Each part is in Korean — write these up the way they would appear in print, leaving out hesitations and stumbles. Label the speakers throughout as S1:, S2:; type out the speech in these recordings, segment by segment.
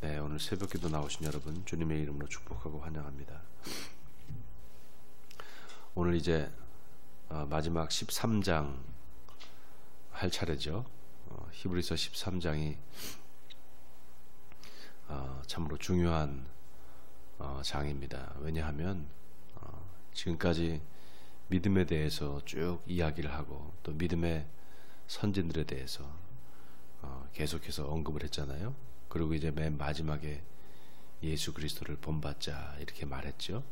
S1: 네, 오늘 새벽기도 나오신 여러분 주님의 이름으로 축복하고 환영합니다. 오늘 이제 마지막 13장 할 차례죠. 히브리서 13장이 참으로 중요한 장입니다. 왜냐하면 지금까지 믿음에 대해서 쭉 이야기를 하고 또 믿음의 선진들에 대해서 계속해서 언급을 했잖아요. 그리고 이제 맨 마지막에 예수 그리스도를 본받자 이렇게 말했죠.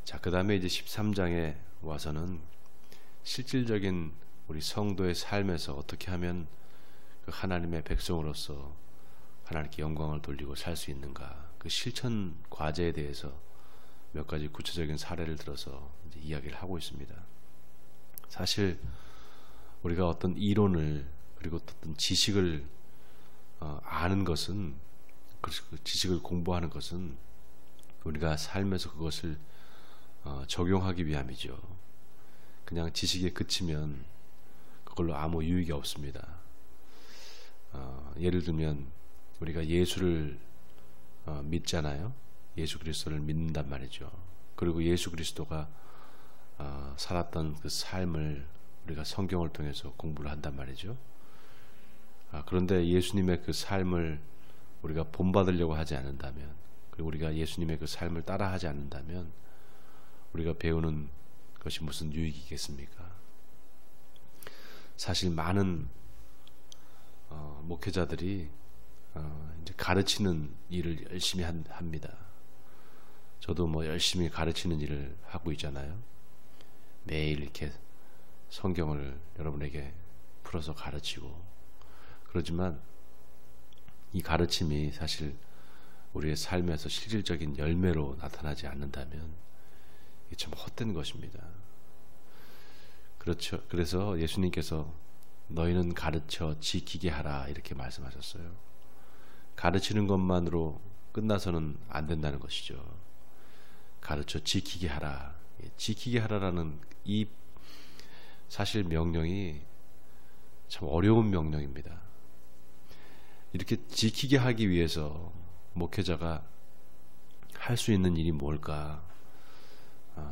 S1: 자, 그 다음에 이제 13장에 와서는 실질적인 우리 성도의 삶에서 어떻게 하면 그 하나님의 백성으로서 하나님께 영광을 돌리고 살 수 있는가, 그 실천 과제에 대해서 몇 가지 구체적인 사례를 들어서 이제 이야기를 하고 있습니다. 사실 우리가 어떤 이론을 그리고 어떤 지식을 아는 것은, 그 지식을 공부하는 것은 우리가 삶에서 그것을 적용하기 위함이죠. 그냥 지식에 그치면 그걸로 아무 유익이 없습니다. 예를 들면 우리가 예수를 믿잖아요. 예수 그리스도를 믿는단 말이죠. 그리고 예수 그리스도가 살았던 그 삶을 우리가 성경을 통해서 공부를 한단 말이죠. 그런데 예수님의 그 삶을 우리가 본받으려고 하지 않는다면, 그리고 우리가 예수님의 그 삶을 따라하지 않는다면 우리가 배우는 것이 무슨 유익이겠습니까? 사실 많은 목회자들이 이제 가르치는 일을 열심히 합니다. 저도 뭐 열심히 가르치는 일을 하고 있잖아요. 매일 이렇게 성경을 여러분에게 풀어서 가르치고, 그렇지만 이 가르침이 사실 우리의 삶에서 실질적인 열매로 나타나지 않는다면 이게 참 헛된 것입니다. 그렇죠. 그래서 예수님께서 너희는 가르쳐 지키게 하라 이렇게 말씀하셨어요. 가르치는 것만으로 끝나서는 안 된다는 것이죠. 가르쳐 지키게 하라. 지키게 하라라는 이 사실 명령이 참 어려운 명령입니다. 이렇게 지키게 하기 위해서 목회자가 할 수 있는 일이 뭘까,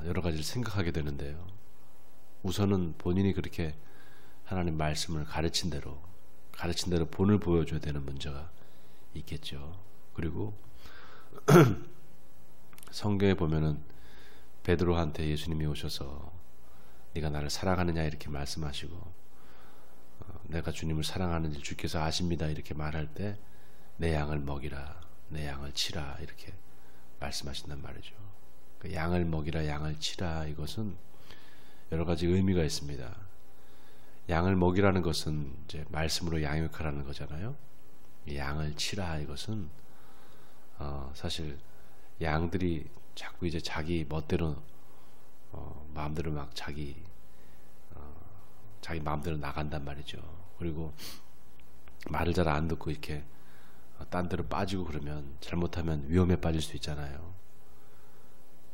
S1: 여러 가지를 생각하게 되는데요. 우선은 본인이 그렇게 하나님 말씀을 가르친 대로 본을 보여줘야 되는 문제가 있겠죠. 그리고 성경에 보면은 베드로한테 예수님이 오셔서 네가 나를 사랑하느냐 이렇게 말씀하시고, 내가 주님을 사랑하는지 주께서 아십니다 이렇게 말할 때 내 양을 먹이라, 내 양을 치라 이렇게 말씀하신단 말이죠. 그 양을 먹이라, 양을 치라, 이것은 여러 가지 의미가 있습니다. 양을 먹이라는 것은 이제 말씀으로 양육하라는 거잖아요. 양을 치라, 이것은 사실 양들이 자꾸 이제 자기 멋대로 마음대로 막 자기 마음대로 나간단 말이죠. 그리고 말을 잘 안 듣고 이렇게 딴 데로 빠지고 그러면 잘못하면 위험에 빠질 수 있잖아요.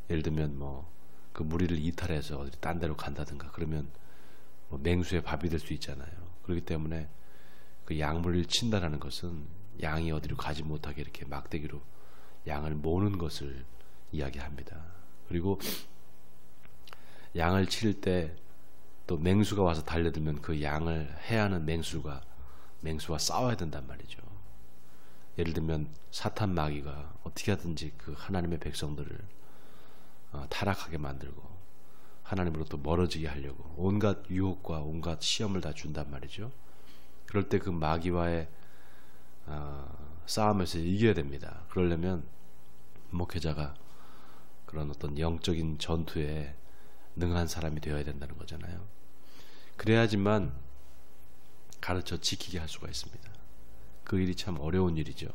S1: 예를 들면 뭐 그 무리를 이탈해서 어디 딴 데로 간다든가 그러면 뭐 맹수의 밥이 될 수 있잖아요. 그렇기 때문에 그 양무리를 친다라는 것은 양이 어디로 가지 못하게 이렇게 막대기로 양을 모는 것을 이야기합니다. 그리고 양을 칠 때 또 맹수가 와서 달려들면 그 양을 해하는 맹수와 싸워야 된단 말이죠. 예를 들면 사탄 마귀가 어떻게 하든지 그 하나님의 백성들을 타락하게 만들고 하나님으로부터 멀어지게 하려고 온갖 유혹과 온갖 시험을 다 준단 말이죠. 그럴 때 그 마귀와의 싸움에서 이겨야 됩니다. 그러려면 목회자가 그런 어떤 영적인 전투에 능한 사람이 되어야 된다는 거잖아요. 그래야지만 가르쳐 지키게 할 수가 있습니다. 그 일이 참 어려운 일이죠.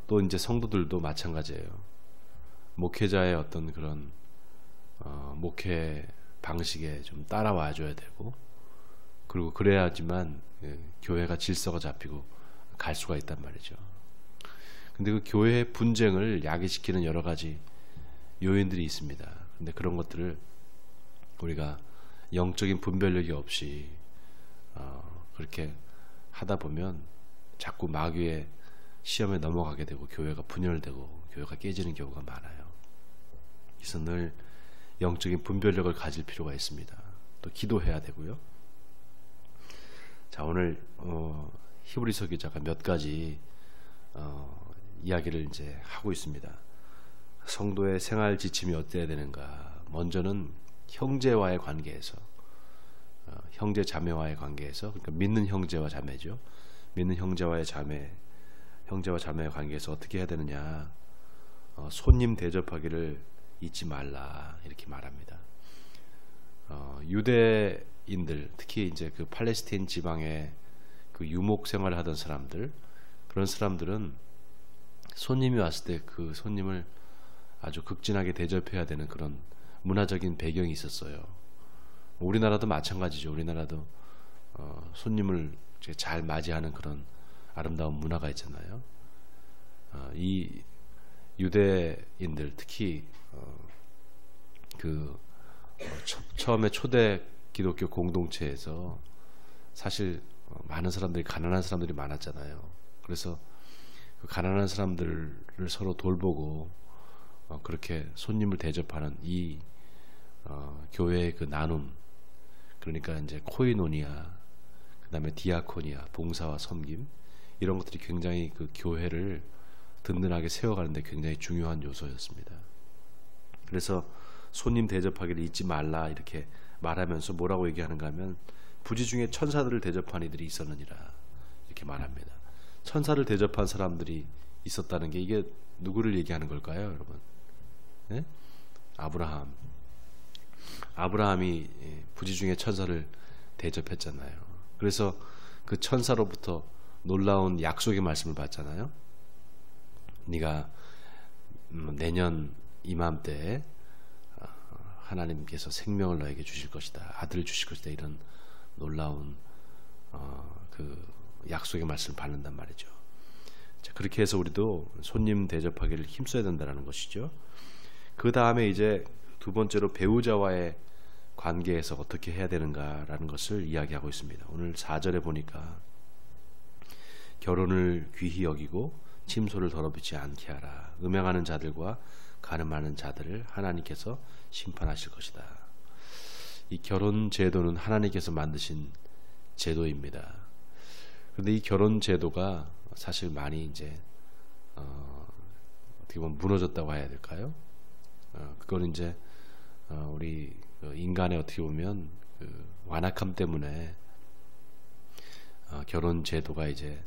S1: 또 이제 성도들도 마찬가지예요. 목회자의 어떤 그런 목회 방식에 좀 따라와 줘야 되고, 그리고 그래야지만 교회가 질서가 잡히고 갈 수가 있단 말이죠. 근데 그 교회의 분쟁을 야기시키는 여러 가지 요인들이 있습니다. 근데 그런 것들을 우리가 영적인 분별력이 없이 그렇게 하다 보면 자꾸 마귀의 시험에 넘어가게 되고 교회가 분열되고 교회가 깨지는 경우가 많아요. 그래서 늘 영적인 분별력을 가질 필요가 있습니다. 또 기도해야 되고요. 자, 오늘 히브리서 기자가 몇 가지 이야기를 이제 하고 있습니다. 성도의 생활 지침이 어때야 되는가? 먼저는 형제와의 관계에서, 형제 자매와의 관계에서, 그러니까 믿는 형제와 자매죠. 믿는 형제와 자매의 관계에서 어떻게 해야 되느냐? 손님 대접하기를 잊지 말라, 이렇게 말합니다. 유대인들, 특히 이제 그 팔레스타인 지방에 그 유목 생활을 하던 사람들, 그런 사람들은 손님이 왔을 때 그 손님을 아주 극진하게 대접해야 되는 그런 문화적인 배경이 있었어요. 우리나라도 마찬가지죠. 우리나라도 손님을 잘 맞이하는 그런 아름다운 문화가 있잖아요. 이 유대인들, 특히 처음에 초대 기독교 공동체에서 사실 많은 사람들이, 가난한 사람들이 많았잖아요. 그래서 그 가난한 사람들을 서로 돌보고 그렇게 손님을 대접하는 이 교회의 그 나눔, 그러니까 이제 코이노니아, 그 다음에 디아코니아, 봉사와 섬김, 이런 것들이 굉장히 그 교회를 든든하게 세워가는데 굉장히 중요한 요소였습니다. 그래서 손님 대접하기를 잊지 말라, 이렇게 말하면서 뭐라고 얘기하는가 하면, 부지 중에 천사들을 대접한 이들이 있었느니라, 이렇게 말합니다. 천사를 대접한 사람들이 있었다는 게, 이게 누구를 얘기하는 걸까요, 여러분? 네? 아브라함이 부지 중에 천사를 대접했잖아요. 그래서 그 천사로부터 놀라운 약속의 말씀을 받잖아요. 네가 내년 이맘때에 하나님께서 생명을 너에게 주실 것이다, 아들을 주실 것이다, 이런 놀라운 그 약속의 말씀을 받는단 말이죠. 자, 그렇게 해서 우리도 손님 대접하기를 힘써야 된다는 것이죠. 그 다음에 이제 두 번째로 배우자와의 관계에서 어떻게 해야 되는가라는 것을 이야기하고 있습니다. 오늘 4절에 보니까 결혼을 귀히 여기고 침소를 더럽히지 않게 하라. 음행하는 자들과 간음하는 자들을 하나님께서 심판하실 것이다. 이 결혼 제도는 하나님께서 만드신 제도입니다. 그런데 이 결혼 제도가 사실 많이 이제 어떻게 보면 무너졌다고 해야 될까요? 그건 이제 우리 인간의 어떻게 보면 그 완악함 때문에 결혼 제도가 이제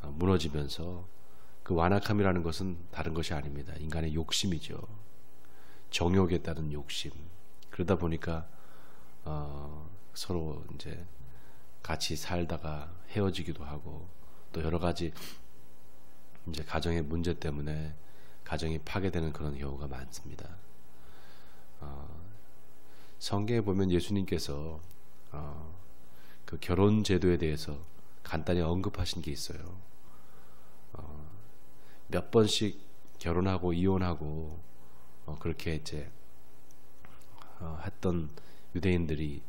S1: 무너지면서, 그 완악함이라는 것은 다른 것이 아닙니다. 인간의 욕심이죠. 정욕에 따른 욕심. 그러다 보니까 서로 이제 같이 살다가 헤어지기도 하고, 또 여러 가지 이제 가정의 문제 때문에 가정이 파괴되는 그런 경우가 많습니다. 성경에 보면 예수님께서 그 결혼 제도에 대해서 간단히 언급하신 게 있어요. 몇 번씩 결혼하고 이혼하고 그렇게 이제 했던 유대인들이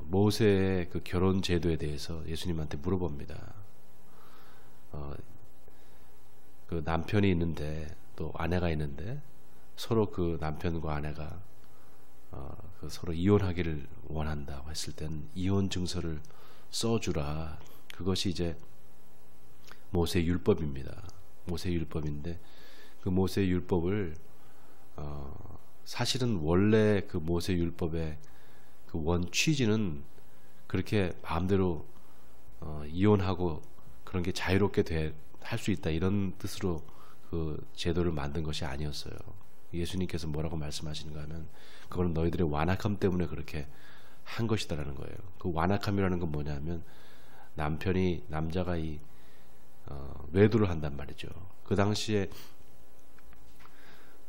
S1: 모세의 그 결혼 제도에 대해서 예수님한테 물어봅니다. 그 남편이 있는데 또 아내가 있는데 서로 그 남편과 아내가 그 서로 이혼하기를 원한다고 했을 때는 이혼 증서를 써주라. 그것이 이제 모세의 율법입니다. 모세의 율법인데, 그 모세의 율법을 사실은 원래 그 모세의 율법의 그 원 취지는 그렇게 마음대로 이혼하고 그런 게 자유롭게 할 수 있다, 이런 뜻으로 그 제도를 만든 것이 아니었어요. 예수님께서 뭐라고 말씀하시는가 하면, 그거는 너희들의 완악함 때문에 그렇게 한 것이다라는 거예요. 그 완악함이라는 건 뭐냐면, 남자가 외도를 한단 말이죠. 그 당시에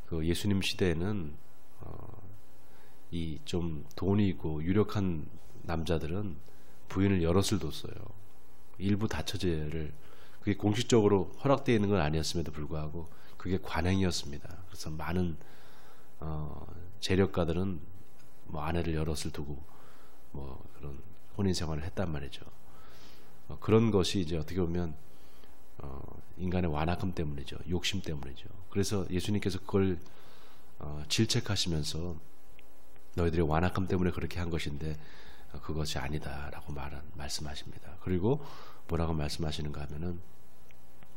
S1: 그 예수님 시대에는 이 좀 돈이 있고 유력한 남자들은 부인을 여럿을 뒀어요. 일부 다처제를, 그게 공식적으로 허락되어 있는 건 아니었음에도 불구하고 그게 관행이었습니다. 그래서 많은 재력가들은 뭐 아내를 여럿을 두고 뭐 그런 혼인 생활을 했단 말이죠. 그런 것이 이제 어떻게 보면 인간의 완악함 때문이죠. 욕심 때문이죠. 그래서 예수님께서 그걸 질책하시면서 너희들의 완악함 때문에 그렇게 한 것인데 그것이 아니다라고 말씀하십니다. 그리고 뭐라고 말씀하시는가 하면은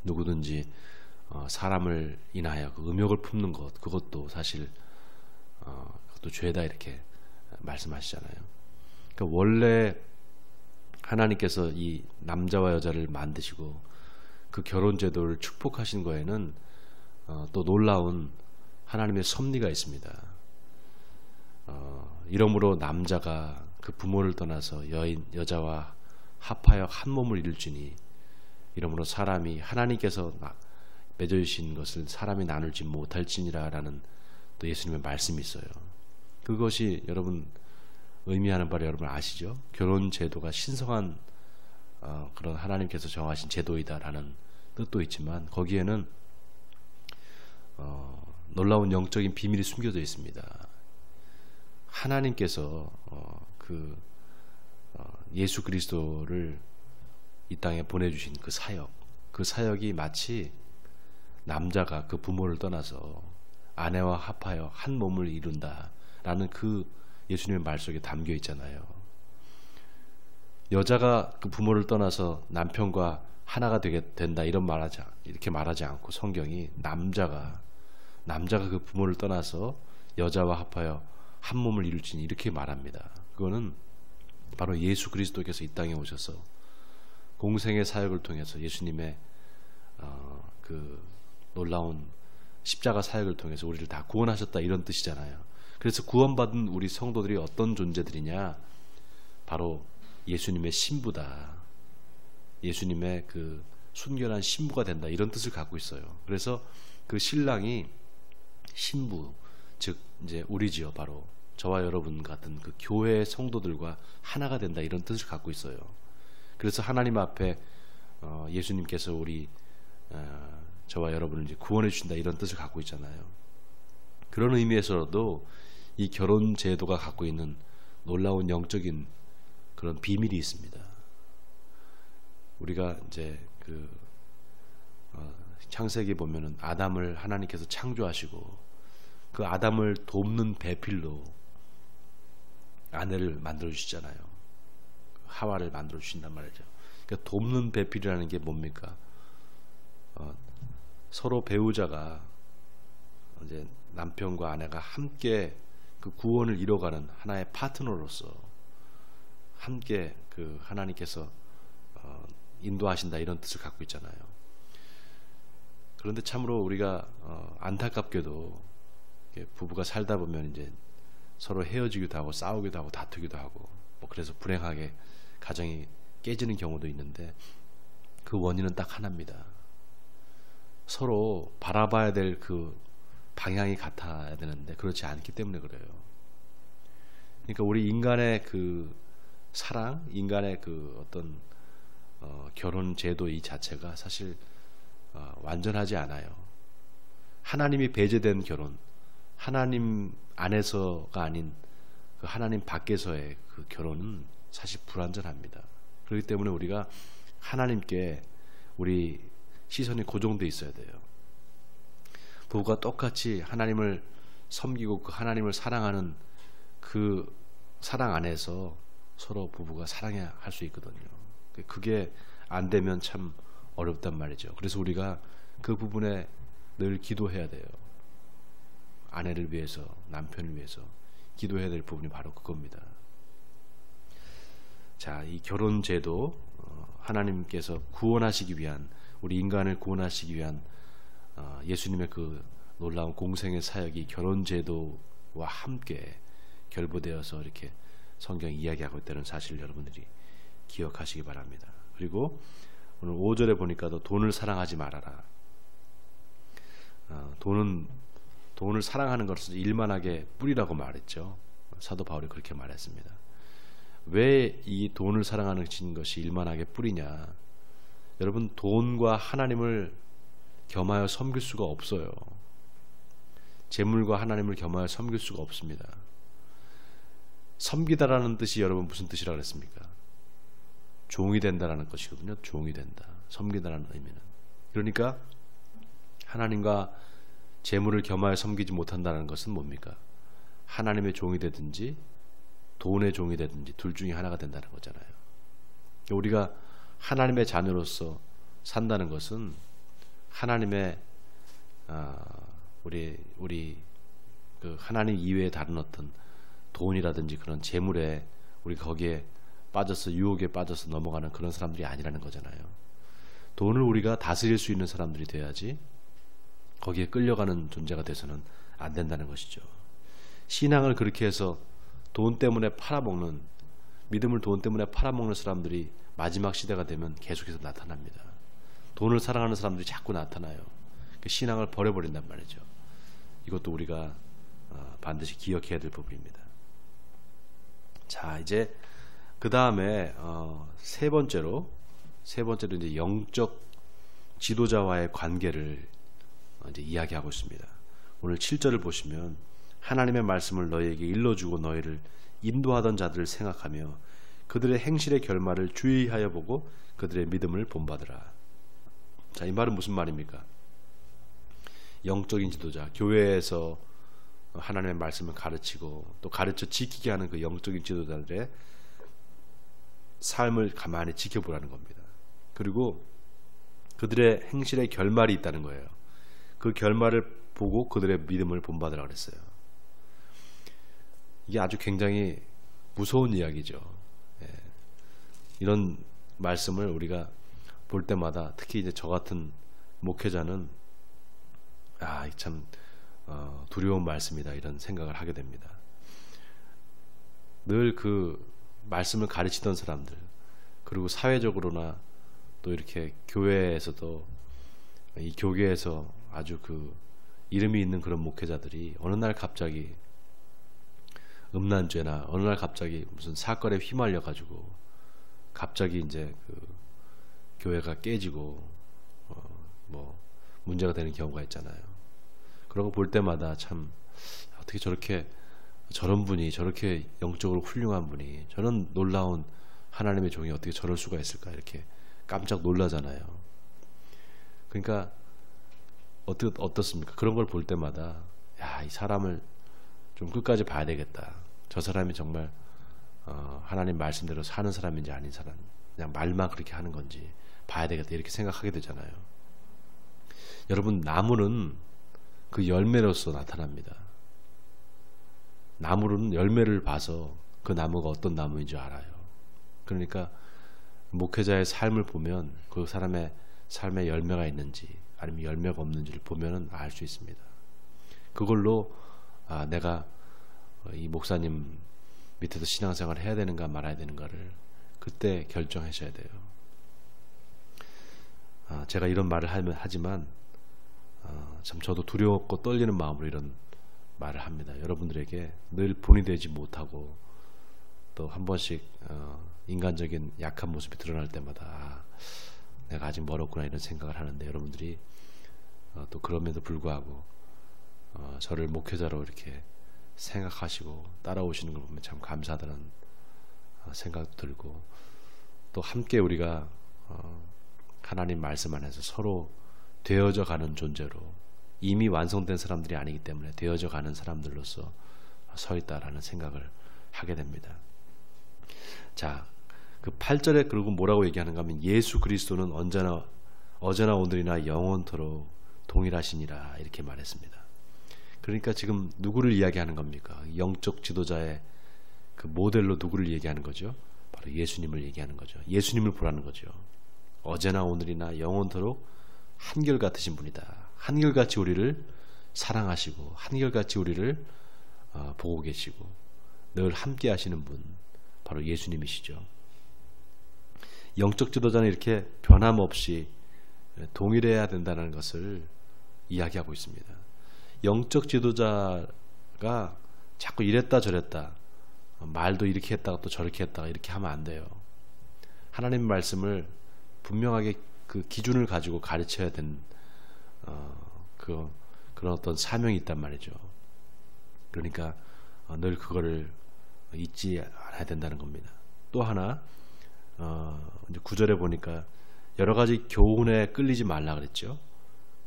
S1: 누구든지 사람을 인하여 그 음욕을 품는 것, 그것도 사실 그것도 죄다 이렇게 말씀하시잖아요. 그러니까 원래 하나님께서 이 남자와 여자를 만드시고 그 결혼 제도를 축복하신 거에는 또 놀라운 하나님의 섭리가 있습니다. 이러므로 남자가 그 부모를 떠나서 여자와 합하여 한 몸을 이룰지니 이러므로 사람이 하나님께서 맺어주신 것을 사람이 나눌지 못할지니라 라는 또 예수님의 말씀이 있어요. 그것이 여러분 의미하는 바를 여러분 아시죠? 결혼 제도가 신성한 그런 하나님께서 정하신 제도이다라는 뜻도 있지만 거기에는 놀라운 영적인 비밀이 숨겨져 있습니다. 하나님께서 예수 그리스도를 이 땅에 보내주신 그 사역이 마치 남자가 그 부모를 떠나서 아내와 합하여 한 몸을 이룬다라는 그 예수님의 말 속에 담겨 있잖아요. 여자가 그 부모를 떠나서 남편과 하나가 되게 된다 이렇게 말하지 않고 성경이 남자가 그 부모를 떠나서 여자와 합하여 한 몸을 이룰지니 이렇게 말합니다. 그거는 바로 예수 그리스도께서 이 땅에 오셔서 공생의 사역을 통해서 예수님의 그 놀라운 십자가 사역을 통해서 우리를 다 구원하셨다 이런 뜻이잖아요. 그래서 구원받은 우리 성도들이 어떤 존재들이냐, 바로 예수님의 신부다, 예수님의 그 순결한 신부가 된다 이런 뜻을 갖고 있어요. 그래서 그 신랑이 신부, 즉 이제 우리지요. 바로 저와 여러분 같은 그 교회 성도들과 하나가 된다 이런 뜻을 갖고 있어요. 그래서 하나님 앞에 예수님께서 우리 저와 여러분을 이제 구원해 주신다 이런 뜻을 갖고 있잖아요. 그런 의미에서도 이 결혼 제도가 갖고 있는 놀라운 영적인 그런 비밀이 있습니다. 우리가 이제 창세기 보면은 아담을 하나님께서 창조하시고 그 아담을 돕는 배필로 아내를 만들어 주시잖아요. 하와를 만들어 주신단 말이죠. 그러니까 돕는 배필이라는 게 뭡니까? 서로 배우자가 이제 남편과 아내가 함께 그 구원을 이뤄가는 하나의 파트너로서 함께 그 하나님께서 인도하신다 이런 뜻을 갖고 있잖아요. 그런데 참으로 우리가 안타깝게도 부부가 살다 보면 이제 서로 헤어지기도 하고 싸우기도 하고 다투기도 하고 그래서 불행하게 가정이 깨지는 경우도 있는데 그 원인은 딱 하나입니다. 서로 바라봐야 될 그 방향이 같아야 되는데 그렇지 않기 때문에 그래요. 그러니까 우리 인간의 그 사랑, 인간의 그 어떤 결혼 제도 이 자체가 사실 완전하지 않아요. 하나님이 배제된 결혼, 하나님 안에서가 아닌 그 하나님 밖에서의 그 결혼은 사실 불완전합니다. 그렇기 때문에 우리가 하나님께 우리 시선이 고정돼 있어야 돼요. 부부가 똑같이 하나님을 섬기고 그 하나님을 사랑하는 그 사랑 안에서 서로 부부가 사랑해야 할 수 있거든요. 그게 안 되면 참 어렵단 말이죠. 그래서 우리가 그 부분에 늘 기도해야 돼요. 아내를 위해서, 남편을 위해서 기도해야 될 부분이 바로 그겁니다. 자, 이 결혼 제도, 하나님께서 구원하시기 위한, 우리 인간을 구원하시기 위한 예수님의 그 놀라운 공생의 사역이 결혼 제도와 함께 결부되어서 이렇게 성경이 이야기하고 있다는 사실을 여러분들이 기억하시기 바랍니다. 그리고 오늘 5절에 보니까 너 돈을 사랑하지 말아라. 돈을 사랑하는 것을 일만하게 뿌리라고 말했죠. 사도 바울이 그렇게 말했습니다. 왜 이 돈을 사랑하는 것이 일만하게 뿌리냐? 여러분, 돈과 하나님을 겸하여 섬길 수가 없어요. 재물과 하나님을 겸하여 섬길 수가 없습니다. 섬기다라는 뜻이 여러분 무슨 뜻이라고 그랬습니까? 종이 된다라는 것이거든요. 종이 된다. 섬기다라는 의미는. 그러니까 하나님과 재물을 겸하여 섬기지 못한다는 것은 뭡니까? 하나님의 종이 되든지 돈의 종이 되든지 둘 중에 하나가 된다는 거잖아요. 우리가 하나님의 자녀로서 산다는 것은 하나님의 우리 그 하나님 이외에 다른 어떤 돈이라든지 그런 재물에 우리가 거기에 빠져서 유혹에 빠져서 넘어가는 그런 사람들이 아니라는 거잖아요. 돈을 우리가 다스릴 수 있는 사람들이 돼야지 거기에 끌려가는 존재가 돼서는 안 된다는 것이죠. 신앙을 그렇게 해서 돈 때문에 팔아먹는, 믿음을 돈 때문에 팔아먹는 사람들이 마지막 시대가 되면 계속해서 나타납니다. 돈을 사랑하는 사람들이 자꾸 나타나요. 그 신앙을 버려버린단 말이죠. 이것도 우리가 반드시 기억해야 될 부분입니다. 자, 이제 그 다음에 세 번째로 이제 영적 지도자와의 관계를 이제 이야기하고 있습니다. 오늘 7절을 보시면 하나님의 말씀을 너희에게 일러주고 너희를 인도하던 자들을 생각하며 그들의 행실의 결말을 주의하여 보고 그들의 믿음을 본받으라. 자, 이 말은 무슨 말입니까? 영적인 지도자, 교회에서 하나님의 말씀을 가르치고 또 가르쳐 지키게 하는 그 영적인 지도자들의 삶을 가만히 지켜보라는 겁니다. 그리고 그들의 행실의 결말이 있다는 거예요. 그 결말을 보고 그들의 믿음을 본받으라 그랬어요. 이게 아주 굉장히 무서운 이야기죠. 이런 말씀을 우리가 볼 때마다 특히 이제 저 같은 목회자는 참 두려운 말씀이다 이런 생각을 하게 됩니다. 늘 그 말씀을 가르치던 사람들, 그리고 사회적으로나 또 이렇게 교회에서도 이 교계에서 아주 그 이름이 있는 그런 목회자들이 어느 날 갑자기 음란죄나 어느 날 갑자기 무슨 사건에 휘말려 가지고 갑자기 이제 그 교회가 깨지고 뭐 문제가 되는 경우가 있잖아요. 그런 거 볼 때마다 참 어떻게 저런 분이 저렇게 영적으로 훌륭한 분이 저런 놀라운 하나님의 종이 어떻게 저럴 수가 있을까 이렇게 깜짝 놀라잖아요. 그러니까 어떻습니까? 그런 걸 볼 때마다 이 사람을 좀 끝까지 봐야 되겠다. 저 사람이 정말 하나님 말씀대로 사는 사람인지 아닌 사람, 그냥 말만 그렇게 하는 건지 봐야 되겠다 이렇게 생각하게 되잖아요. 여러분, 나무는 그 열매로서 나타납니다. 나무는 열매를 봐서 그 나무가 어떤 나무인 줄 알아요. 그러니까 목회자의 삶을 보면 그 사람의 삶에 열매가 있는지 아니면 열매가 없는지를 보면은 알 수 있습니다. 그걸로 내가 이 목사님 밑에서 신앙생활을 해야 되는가 말아야 되는가를 그때 결정하셔야 돼요. 제가 이런 말을 하지만 참 저도 두려웠고 떨리는 마음으로 이런 말을 합니다. 여러분들에게 늘 본이 되지 못하고 또 한 번씩 인간적인 약한 모습이 드러날 때마다 내가 아직 멀었구나 이런 생각을 하는데, 여러분들이 또 그럼에도 불구하고 저를 목회자로 이렇게 생각하시고 따라오시는 걸 보면 참 감사하다는 생각도 들고, 또 함께 우리가 하나님 말씀 안에서 서로 되어져 가는 존재로, 이미 완성된 사람들이 아니기 때문에 되어져 가는 사람들로서 서 있다라는 생각을 하게 됩니다. 자, 그 8절에 그리고 뭐라고 얘기하는가 하면 예수 그리스도는 언제나 어제나 오늘이나 영원토록 동일하시니라 이렇게 말했습니다. 그러니까 지금 누구를 이야기하는 겁니까? 영적 지도자의 그 모델로 누구를 얘기하는 거죠? 바로 예수님을 얘기하는 거죠. 예수님을 보라는 거죠. 어제나 오늘이나 영원토록 한결같으신 분이다. 한결같이 우리를 사랑하시고 한결같이 우리를 보고 계시고 늘 함께 하시는 분, 바로 예수님이시죠. 영적 지도자는 이렇게 변함없이 동일해야 된다는 것을 이야기하고 있습니다. 영적 지도자가 자꾸 이랬다 저랬다, 말도 이렇게 했다가 또 저렇게 했다가 이렇게 하면 안 돼요. 하나님 말씀을 분명하게 그 기준을 가지고 가르쳐야 된 그런 어떤 사명이 있단 말이죠. 그러니까 늘 그거를 잊지 않아야 된다는 겁니다. 또 하나 이제 9절에 보니까 여러 가지 교훈에 끌리지 말라 그랬죠.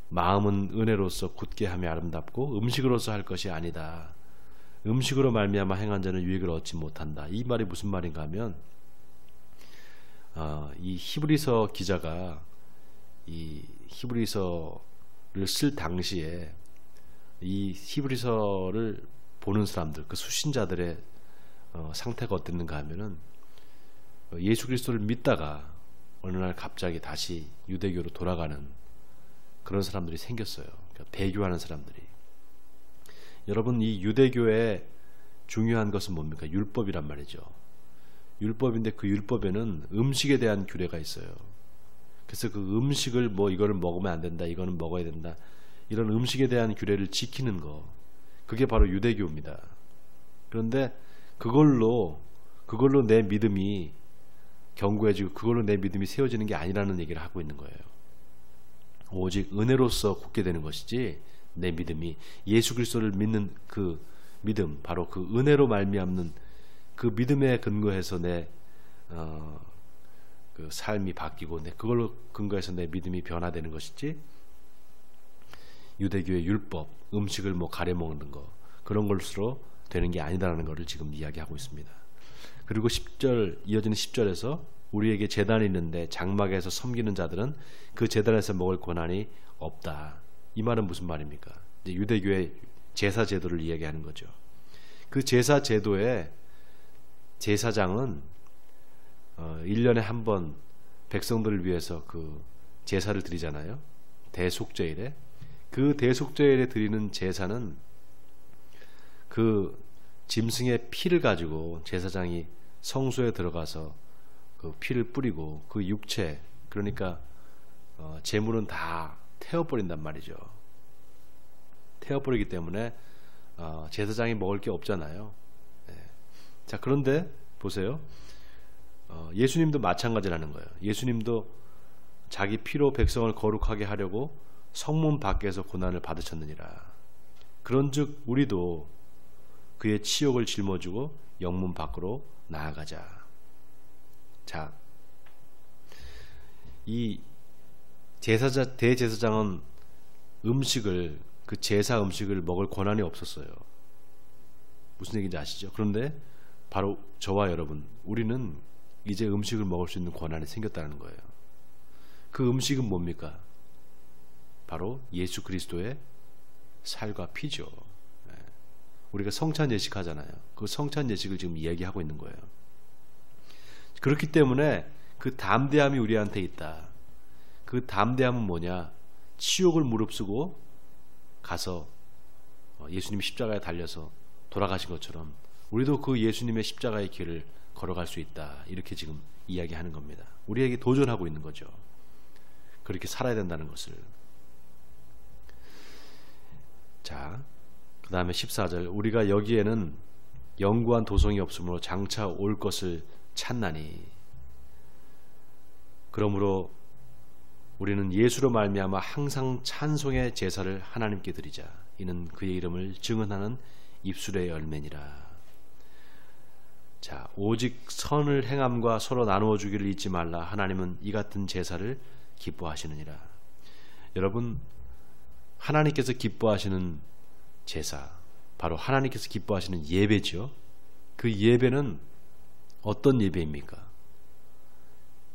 S1: 마음은 은혜로서 굳게 하며 아름답고 음식으로서 할 것이 아니다. 음식으로 말미암아 행한 자는 유익을 얻지 못한다. 이 말이 무슨 말인가 하면 이 히브리서 기자가 이 히브리서를 쓸 당시에 이 히브리서를 보는 사람들, 그 수신자들의 상태가 어땠는가 하면은 예수 그리스도를 믿다가 어느 날 갑자기 다시 유대교로 돌아가는 그런 사람들이 생겼어요. 그러니까 배교하는 사람들이. 여러분, 이 유대교의 중요한 것은 뭡니까? 율법이란 말이죠. 율법인데 그 율법에는 음식에 대한 규례가 있어요. 그래서 그 음식을 이거를 먹으면 안 된다, 이거는 먹어야 된다, 이런 음식에 대한 규례를 지키는 거, 그게 바로 유대교입니다. 그런데 그걸로 내 믿음이 견고해지고 그걸로 내 믿음이 세워지는 게 아니라는 얘기를 하고 있는 거예요. 오직 은혜로서 굳게 되는 것이지, 내 믿음이 예수 그리스도를 믿는 그 믿음, 바로 그 은혜로 말미암는 그 믿음에 근거해서 내 그 삶이 바뀌고 그걸로 근거해서 내 믿음이 변화되는 것이지, 유대교의 율법, 음식을 가려 먹는 거, 그런 것으로 되는 게 아니다라는 것을 지금 이야기하고 있습니다. 그리고 10절, 이어지는 10절에서 우리에게 제단이 있는데 장막에서 섬기는 자들은 그 제단에서 먹을 권한이 없다. 이 말은 무슨 말입니까? 유대교의 제사 제도를 이야기하는 거죠. 그 제사 제도의 제사장은 1년에 한 번 백성들을 위해서 그 제사를 드리잖아요. 대속죄일에. 그 대속죄일에 드리는 제사는 그 짐승의 피를 가지고 제사장이 성소에 들어가서 그 피를 뿌리고 그 육체, 그러니까 제물은 다 태워버린단 말이죠. 태워버리기 때문에 제사장이 먹을 게 없잖아요. 네. 자, 그런데 보세요. 예수님도 마찬가지라는 거예요. 예수님도 자기 피로 백성을 거룩하게 하려고 성문 밖에서 고난을 받으셨느니라. 그런즉 우리도 그의 치욕을 짊어지고 영문 밖으로 나아가자. 자, 이 대제사장은 그 제사 음식을 먹을 권한이 없었어요. 무슨 얘기인지 아시죠? 그런데 바로 저와 여러분, 우리는 이제 음식을 먹을 수 있는 권한이 생겼다는 거예요. 그 음식은 뭡니까? 바로 예수 그리스도의 살과 피죠. 우리가 성찬 예식 하잖아요. 그 성찬 예식을 지금 이야기하고 있는 거예요. 그렇기 때문에 그 담대함이 우리한테 있다. 그 담대함은 뭐냐? 치욕을 무릅쓰고 가서 예수님 십자가에 달려서 돌아가신 것처럼 우리도 그 예수님의 십자가의 길을 걸어갈 수 있다. 이렇게 지금 이야기하는 겁니다. 우리에게 도전하고 있는 거죠. 그렇게 살아야 된다는 것을. 자, 그 다음에 14절, 우리가 여기에는 영구한 도성이 없으므로 장차 올 것을 찾나니, 그러므로 우리는 예수로 말미암아 항상 찬송의 제사를 하나님께 드리자. 이는 그의 이름을 증언하는 입술의 열매니라. 자, 오직 선을 행함과 서로 나누어 주기를 잊지 말라. 하나님은 이 같은 제사를 기뻐하시느니라. 여러분, 하나님께서 기뻐하시는 제사, 바로 하나님께서 기뻐하시는 예배죠. 그 예배는 어떤 예배입니까?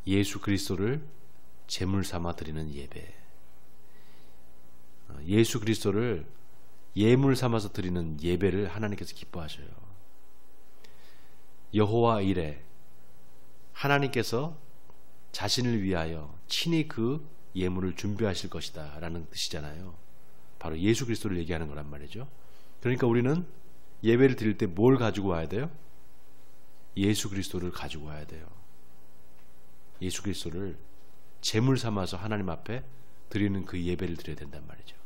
S1: 예수 그리스도를 제물 삼아 드리는 예배. 예수 그리스도를 예물 삼아서 드리는 예배를 하나님께서 기뻐하셔요. 여호와 이레, 하나님께서 자신을 위하여 친히 그 예물을 준비하실 것이다 라는 뜻이잖아요. 바로 예수 그리스도를 얘기하는 거란 말이죠. 그러니까 우리는 예배를 드릴 때 뭘 가지고 와야 돼요? 예수 그리스도를 가지고 와야 돼요. 예수 그리스도를 제물 삼아서 하나님 앞에 드리는 그 예배를 드려야 된단 말이죠.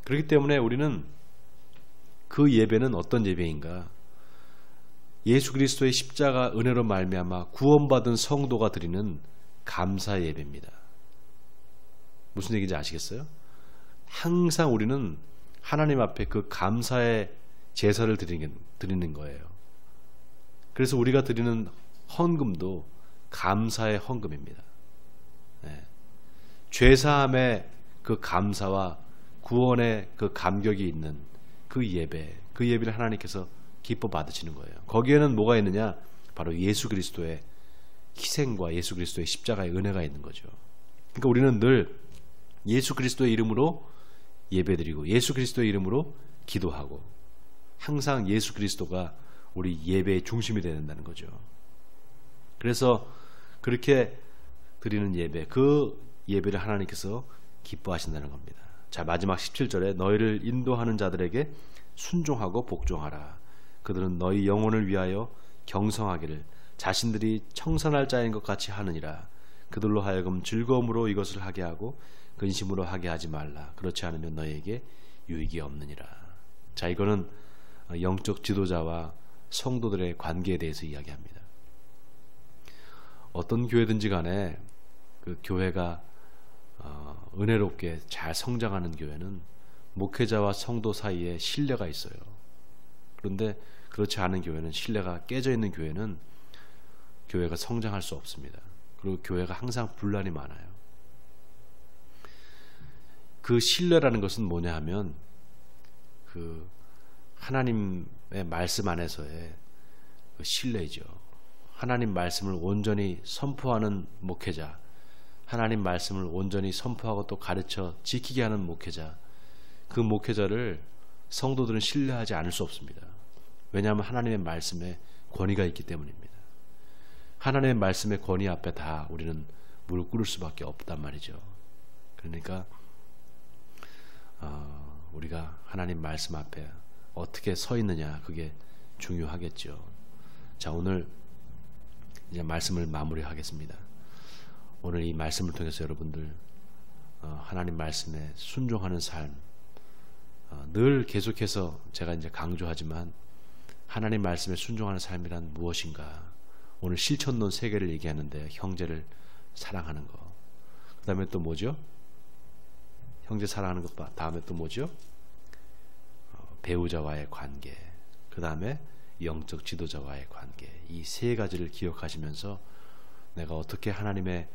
S1: 그렇기 때문에 우리는 그 예배는 어떤 예배인가? 예수 그리스도의 십자가 은혜로 말미암아 구원받은 성도가 드리는 감사 예배입니다. 무슨 얘기인지 아시겠어요? 항상 우리는 하나님 앞에 그 감사의 제사를 드리는 거예요. 그래서 우리가 드리는 헌금도 감사의 헌금입니다. 예. 죄사함의 그 감사와 구원의 그 감격이 있는 그 예배를 하나님께서 기뻐 받으시는 거예요. 거기에는 뭐가 있느냐? 바로 예수 그리스도의 희생과 예수 그리스도의 십자가의 은혜가 있는 거죠. 그러니까 우리는 늘 예수 그리스도의 이름으로 예배드리고 예수 그리스도의 이름으로 기도하고 항상 예수 그리스도가 우리 예배의 중심이 되어야 된다는 거죠. 그래서 그렇게 드리는 예배, 그 예배를 하나님께서 기뻐하신다는 겁니다. 자, 마지막 17절에 너희를 인도하는 자들에게 순종하고 복종하라. 그들은 너희 영혼을 위하여 경성하기를 자신들이 청산할 자인 것 같이 하느니라. 그들로 하여금 즐거움으로 이것을 하게 하고 근심으로 하게 하지 말라. 그렇지 않으면 너희에게 유익이 없느니라. 자, 이거는 영적 지도자와 성도들의 관계에 대해서 이야기합니다. 어떤 교회든지 간에 그 교회가 은혜롭게 잘 성장하는 교회는 목회자와 성도 사이에 신뢰가 있어요. 그런데 그렇지 않은 교회는, 신뢰가 깨져 있는 교회는 교회가 성장할 수 없습니다. 그리고 교회가 항상 분란이 많아요. 그 신뢰라는 것은 뭐냐 하면 그 하나님의 말씀 안에서의 그 신뢰죠. 하나님 말씀을 온전히 선포하는 목회자, 하나님 말씀을 온전히 선포하고 또 가르쳐 지키게 하는 목회자, 그 목회자를 성도들은 신뢰하지 않을 수 없습니다. 왜냐하면 하나님의 말씀에 권위가 있기 때문입니다. 하나님의 말씀의 권위 앞에 다 우리는 무릎 꿇을 수밖에 없단 말이죠. 그러니까 우리가 하나님 말씀 앞에 어떻게 서 있느냐, 그게 중요하겠죠. 자, 오늘 이제 말씀을 마무리하겠습니다. 오늘 이 말씀을 통해서 여러분들 하나님 말씀에 순종하는 삶, 늘 계속해서 제가 이제 강조하지만 하나님 말씀에 순종하는 삶이란 무엇인가? 오늘 실천론 3개를 얘기하는데, 형제를 사랑하는 거, 그 다음에 또 뭐죠? 형제 사랑하는 것 다음에 또 뭐죠? 배우자와의 관계, 그 다음에 영적 지도자와의 관계, 이 3가지를 기억하시면서 내가 어떻게 하나님의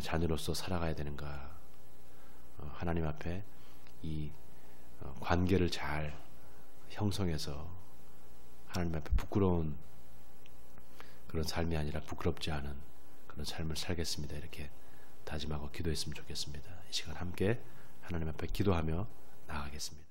S1: 자녀로서 살아가야 되는가, 하나님 앞에 이 관계를 잘 형성해서 하나님 앞에 부끄러운 그런 삶이 아니라 부끄럽지 않은 그런 삶을 살겠습니다. 이렇게 다짐하고 기도했으면 좋겠습니다. 이 시간 함께 하나님 앞에 기도하며 나아가겠습니다.